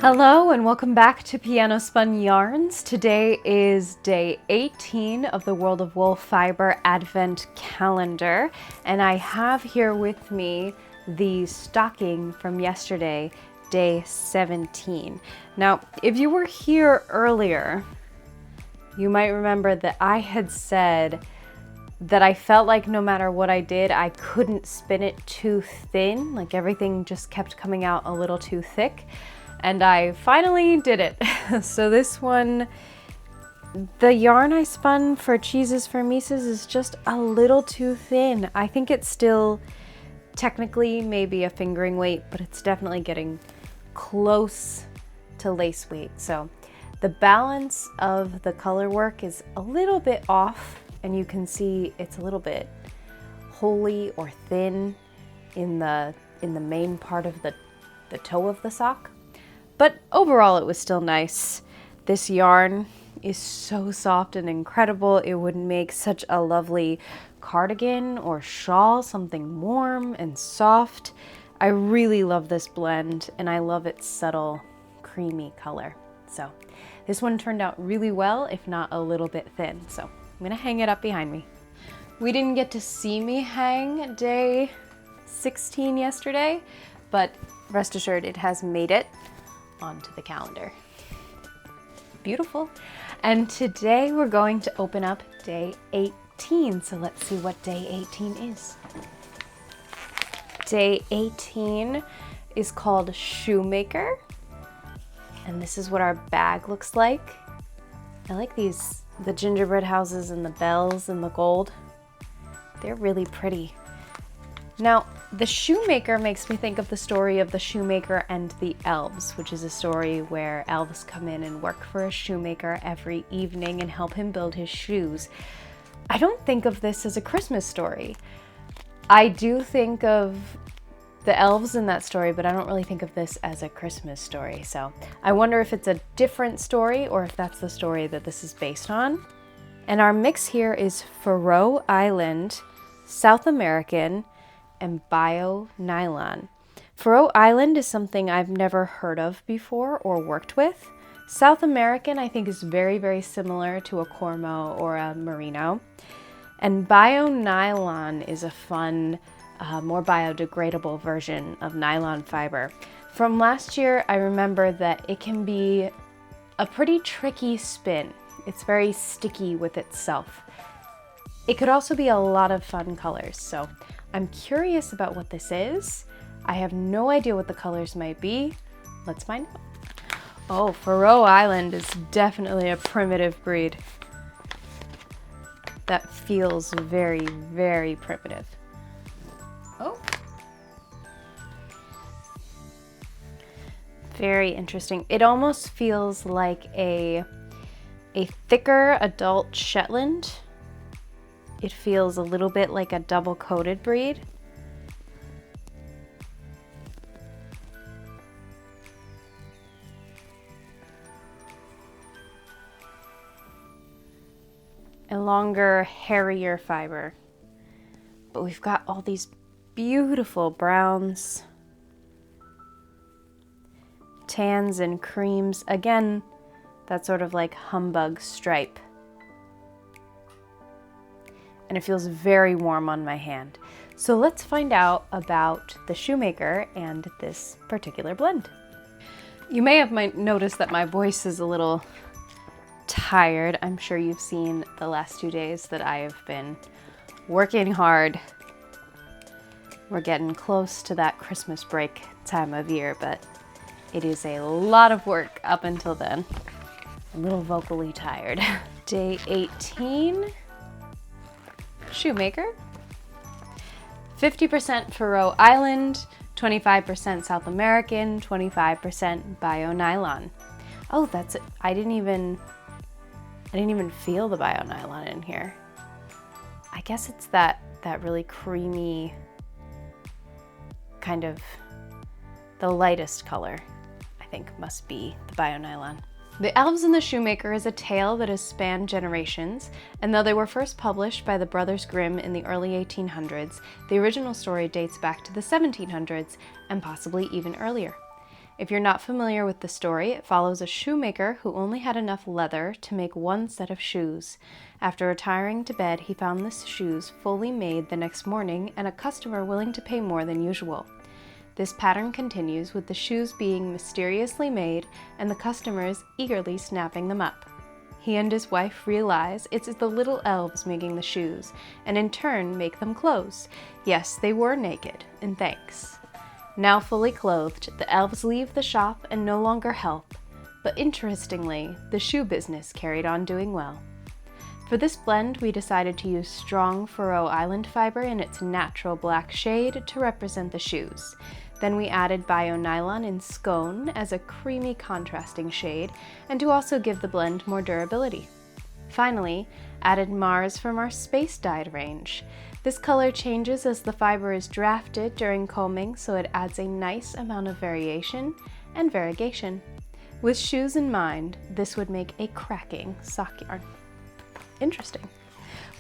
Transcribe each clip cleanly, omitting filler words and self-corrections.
Hello and welcome back to Piano Spun Yarns. Today is day 18 of the World of Wool Fiber Advent Calendar, and I have here with me the stocking from yesterday, day 17. Now, if you were here earlier, you might remember that I had said that I felt like no matter what I did, I couldn't spin it too thin, like everything just kept coming out a little too thick. And I finally did it. So this one, the yarn I spun for Cheeses for Mises is just a little too thin. I think it's still technically maybe a fingering weight, but it's definitely getting close to lace weight. So the balance of the color work is a little bit off, and you can see it's a little bit holey or thin in the main part of the toe of the sock. But overall, it was still nice. This yarn is so soft and incredible. It would make such a lovely cardigan or shawl, something warm and soft. I really love this blend, and I love its subtle, creamy color. So this one turned out really well, if not a little bit thin. So I'm gonna hang it up behind me. We didn't get to see me hang day 16 yesterday, but rest assured it has made it onto the calendar. Beautiful. And today we're going to open up day 18. So let's see what day 18 is. Day 18 is called Shoemaker. And this is what our bag looks like. I like these, the gingerbread houses and the bells and the gold. They're really pretty. Now, the shoemaker makes me think of the story of the shoemaker and the elves, which is a story where elves come in and work for a shoemaker every evening and help him build his shoes. I don't think of this as a Christmas story. I do think of the elves in that story, but I don't really think of this as a Christmas story. So I wonder if it's a different story or if that's the story that this is based on. And our mix here is Faroe Island, South American, and bio nylon. Faroe Island is something I've never heard of before or worked with. South American, I think, is very, very similar to a Cormo or a Merino. And bio nylon is a fun, more biodegradable version of nylon fiber. From last year, I remember that it can be a pretty tricky spin. It's very sticky with itself. It could also be a lot of fun colors, so I'm curious about what this is. I have no idea what the colors might be. Let's find out. Oh, Faroe Island is definitely a primitive breed. That feels very, very primitive. Oh. Very interesting. It almost feels like a thicker adult Shetland. It feels a little bit like a double-coated breed. A longer, hairier fiber. But we've got all these beautiful browns, tans and creams. Again, that sort of like humbug stripe. And it feels very warm on my hand. So let's find out about the shoemaker and this particular blend. You may have noticed that my voice is a little tired. I'm sure you've seen the last 2 days that I have been working hard. We're getting close to that Christmas break time of year, but it is a lot of work up until then. A little vocally tired. Day 18. Shoemaker, 50% Faroe Island, 25% South American, 25% bio nylon. Oh, that's it. I didn't even feel the bio nylon in here. I guess it's that really creamy kind of the lightest color. I think must be the bio nylon. The Elves and the Shoemaker is a tale that has spanned generations, and though they were first published by the Brothers Grimm in the early 1800s, the original story dates back to the 1700s and possibly even earlier. If you're not familiar with the story, it follows a shoemaker who only had enough leather to make one set of shoes. After retiring to bed, he found the shoes fully made the next morning and a customer willing to pay more than usual. This pattern continues with the shoes being mysteriously made and the customers eagerly snapping them up. He and his wife realize it's the little elves making the shoes, and in turn make them clothes. Yes, they were naked, and thanks. Now fully clothed, the elves leave the shop and no longer help. But interestingly, the shoe business carried on doing well. For this blend, we decided to use strong Faroe Island fiber in its natural black shade to represent the shoes. Then we added bio-nylon in Scone as a creamy contrasting shade and to also give the blend more durability. Finally, added Mars from our space dyed range. This color changes as the fiber is drafted during combing, so it adds a nice amount of variation and variegation. With shoes in mind, this would make a cracking sock yarn. Interesting.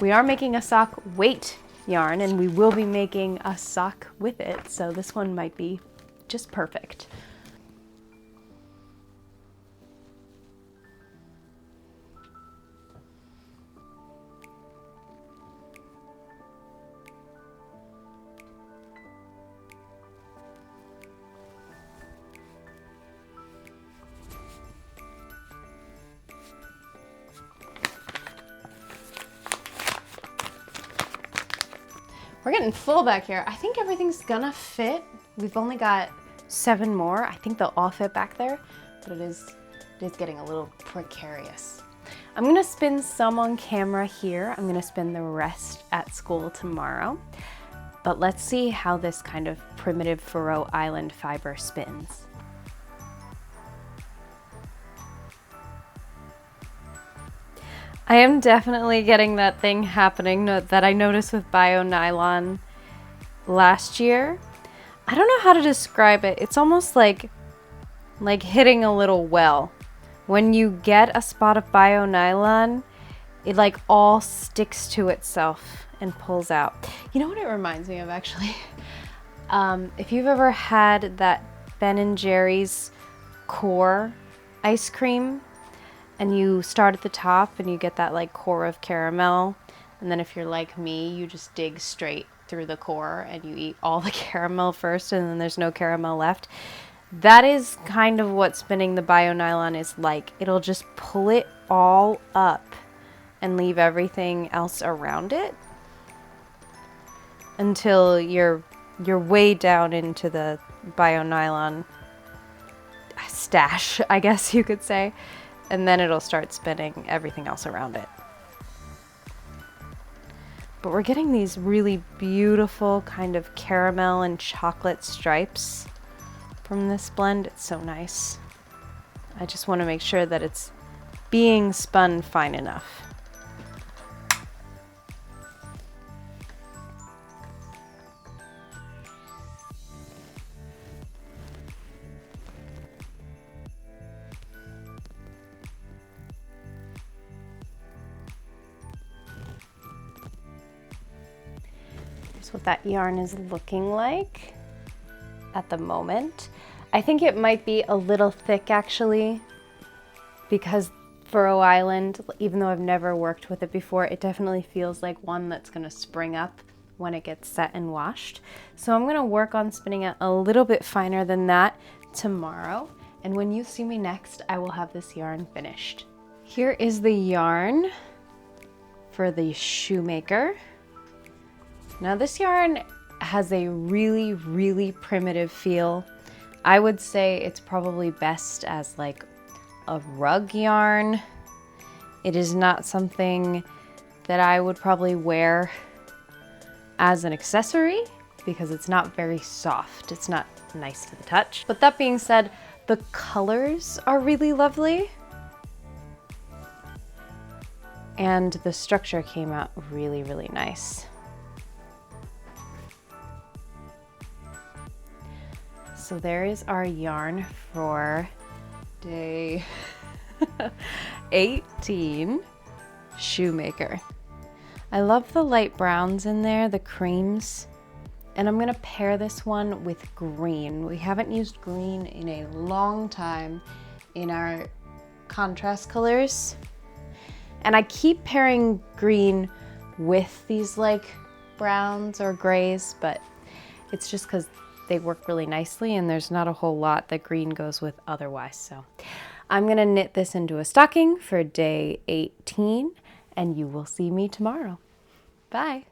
We are making a sock weight yarn and we will be making a sock with it, so this one might be just perfect. We're getting full back here. I think everything's gonna fit. We've only got 7 more. I think they'll all fit back there, but it is getting a little precarious. I'm gonna spin some on camera here. I'm gonna spin the rest at school tomorrow. But let's see how this kind of primitive Faroe Island fiber spins. I am definitely getting that thing happening that I noticed with bio-nylon last year. I don't know how to describe it. It's almost like hitting a little well. When you get a spot of bio-nylon, it like all sticks to itself and pulls out. You know what it reminds me of actually? If you've ever had that Ben & Jerry's core ice cream, and you start at the top and you get that like core of caramel, and then if you're like me, you just dig straight through the core and you eat all the caramel first and then there's no caramel left. That is kind of what spinning the bio-nylon is like. It'll just pull it all up and leave everything else around it until you're way down into the bio-nylon stash, I guess you could say. And then it'll start spinning everything else around it. But we're getting these really beautiful kind of caramel and chocolate stripes from this blend. It's so nice. I just want to make sure that it's being spun fine enough. What that yarn is looking like at the moment. I think it might be a little thick actually, because Faroe Island, even though I've never worked with it before, it definitely feels like one that's going to spring up when it gets set and washed. So I'm going to work on spinning it a little bit finer than that tomorrow, and when you see me next, I will have this yarn finished. Here is the yarn for the shoemaker. Now this yarn has a really, really primitive feel. I would say it's probably best as like a rug yarn. It is not something that I would probably wear as an accessory because it's not very soft. It's not nice to the touch. But that being said, the colors are really lovely. And the structure came out really, really nice. So there is our yarn for day 18, shoemaker. I love the light browns in there, the creams, And I'm gonna pair this one with green. We haven't used green in a long time in our contrast colors. And I keep pairing green with these like browns or grays, but it's just because they work really nicely and there's not a whole lot that green goes with otherwise. So I'm gonna knit this into a stocking for day 18 and you will see me tomorrow. Bye.